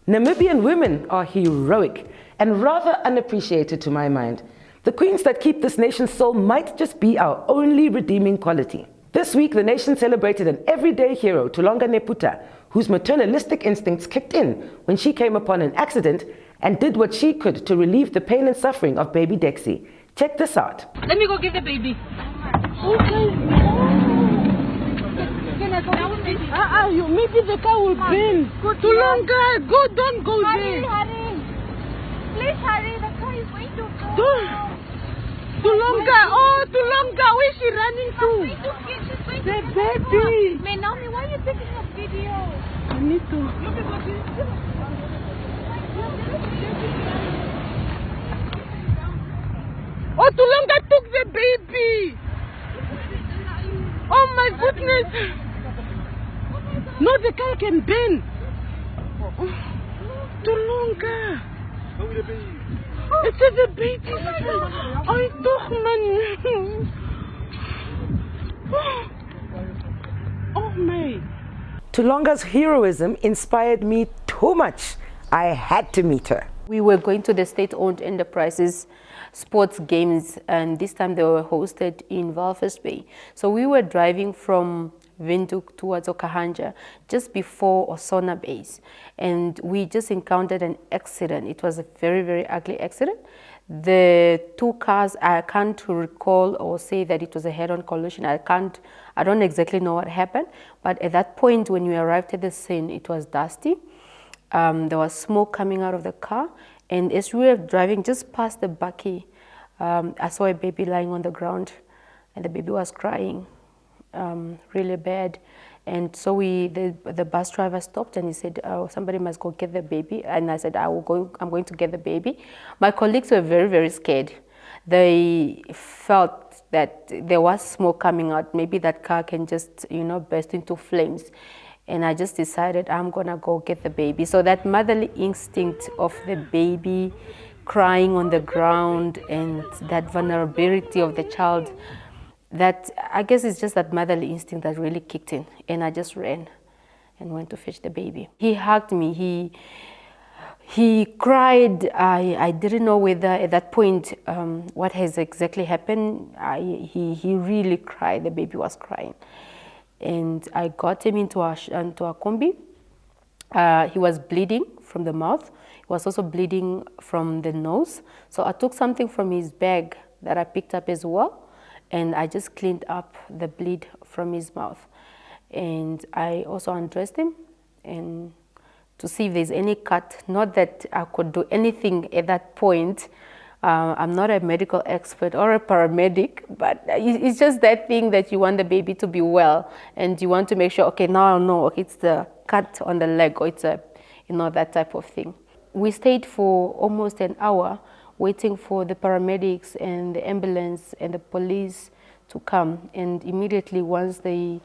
Namibian women are heroic and rather unappreciated to my mind. The queens that keep this nation's soul might just be our only redeeming quality. This week, the nation celebrated an everyday hero, Tulonga Neputa, whose maternalistic instincts kicked in when she came upon an accident and did what she could to relieve the pain and suffering of baby Dexy. Check this out. Let me go get the baby. Maybe the car will bend. Tulonga, go, don't go there. Hurry. Please hurry, the car is going to go. Tulonga, Tulonga, where is she running to? The baby. Naomi, why are you taking a video? I need to. Look at what this. Oh, Tulonga took the baby. Oh my goodness. No, the car can bend. Tulonga. It's the baby. I took man. Oh my. Tulonga's heroism inspired me too much. I had to meet her. We were going to the state-owned enterprises sports games, and this time they were hosted in Walvis Bay. So we were driving from Windhoek towards Okahanja just before Osona base, and we just encountered an accident. It was a very, very ugly accident. The two cars, I can't recall or say that it was a head-on collision. I don't exactly know what happened, but at that point when we arrived at the scene, it was dusty. There was smoke coming out of the car, and as we were driving just past the bakkie, I saw a baby lying on the ground, and the baby was crying really bad. And so the bus driver stopped and he said, "Oh, somebody must go get the baby." And I said, I'm going to get the baby. My colleagues were very, very scared. They felt that there was smoke coming out. Maybe that car can just, burst into flames. And I just decided I'm gonna go get the baby. So that motherly instinct of the baby crying on the ground and that vulnerability of the child, that I guess it's just that motherly instinct that really kicked in. And I just ran and went to fetch the baby. He hugged me, he cried. I didn't know whether at that point what has exactly happened. He really cried, the baby was crying. And I got him into a combi. He was bleeding from the mouth. He was also bleeding from the nose. So I took something from his bag that I picked up as well, and I just cleaned up the bleed from his mouth. And I also undressed him and to see if there's any cut. Not that I could do anything at that point. I'm not a medical expert or a paramedic, but it's just that thing that you want the baby to be well, and you want to make sure, okay, now I know, okay, it's the cut on the leg, or it's that type of thing. We stayed for almost an hour waiting for the paramedics and the ambulance and the police to come, and immediately once they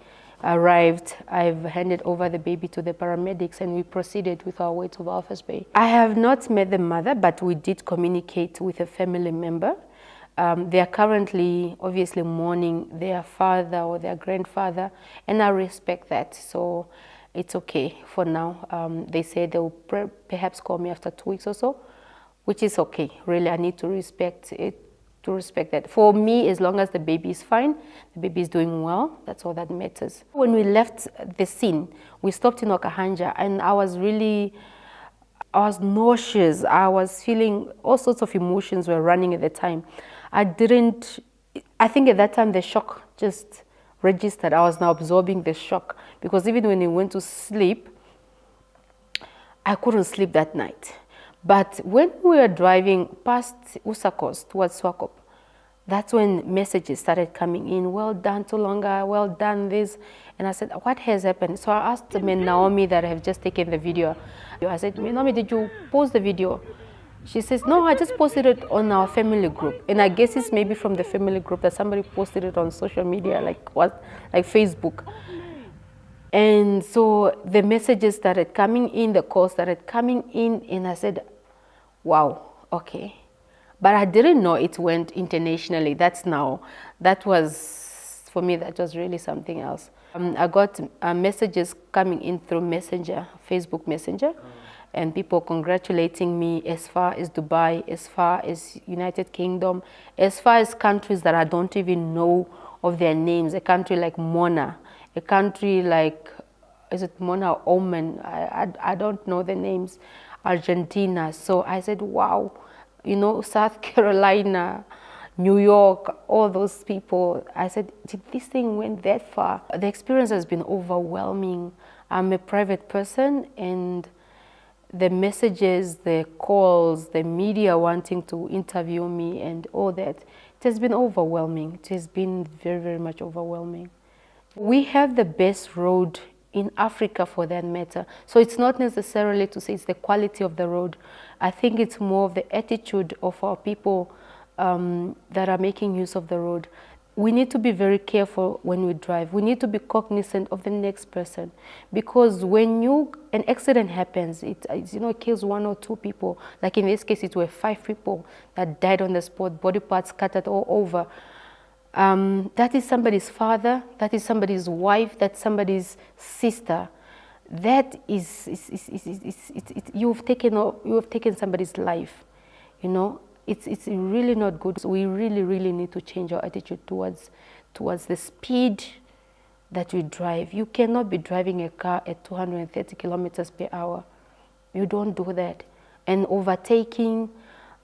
arrived, I've handed over the baby to the paramedics and we proceeded with our way to Walvis Bay. I have not met the mother, but we did communicate with a family member. They are currently obviously mourning their father or their grandfather, and I respect that, so it's okay for now. They said they will perhaps call me after 2 weeks or so, which is okay. Really, I need to respect it. To respect that. For me, as long as the baby is fine, the baby is doing well, that's all that matters. When we left the scene, we stopped in Okahanja, and I was nauseous. I was feeling all sorts of emotions were running at the time. I think at that time the shock just registered. I was now absorbing the shock, because even when we went to sleep, I couldn't sleep that night. But when we were driving past Usakos towards Swakop, that's when messages started coming in. Well done, Tulonga, well done this. And I said, what has happened? So I asked Naomi that I have just taken the video. I said, Naomi, did you post the video? She says, no, I just posted it on our family group. And I guess it's maybe from the family group that somebody posted it on social media, like Facebook. And so the messages started coming in, the calls started coming in, and I said, wow, okay. But I didn't know it went internationally. That was, for me, that was really something else. I got messages coming in through Messenger, Facebook Messenger, and people congratulating me as far as Dubai, as far as United Kingdom, as far as countries that I don't even know of their names. A country like Mona, a country like, is it Mona or Oman? I don't know the names. Argentina. So I said, wow, you know, South Carolina, New York, all those people. I said, did this thing went that far? The experience has been overwhelming. I'm a private person, and the messages, the calls, the media wanting to interview me and all that, it has been overwhelming. It has been very, very much overwhelming. We have the best road in Africa, for that matter. So it's not necessarily to say it's the quality of the road. I think it's more of the attitude of our people that are making use of the road. We need to be very careful when we drive. We need to be cognizant of the next person, because when an accident happens, it kills 1 or 2 people. Like in this case, it were 5 people that died on the spot, body parts scattered all over. That is somebody's father, that is somebody's wife, that's somebody's sister. That you've taken somebody's life. You know, it's really not good. We really need to change our attitude towards the speed that we drive. You cannot be driving a car at 230 kilometers per hour. You don't do that. And overtaking,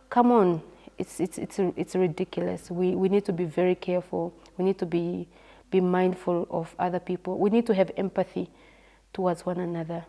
come on. It's ridiculous. We need to be very careful. We need to be mindful of other people. We need to have empathy towards one another.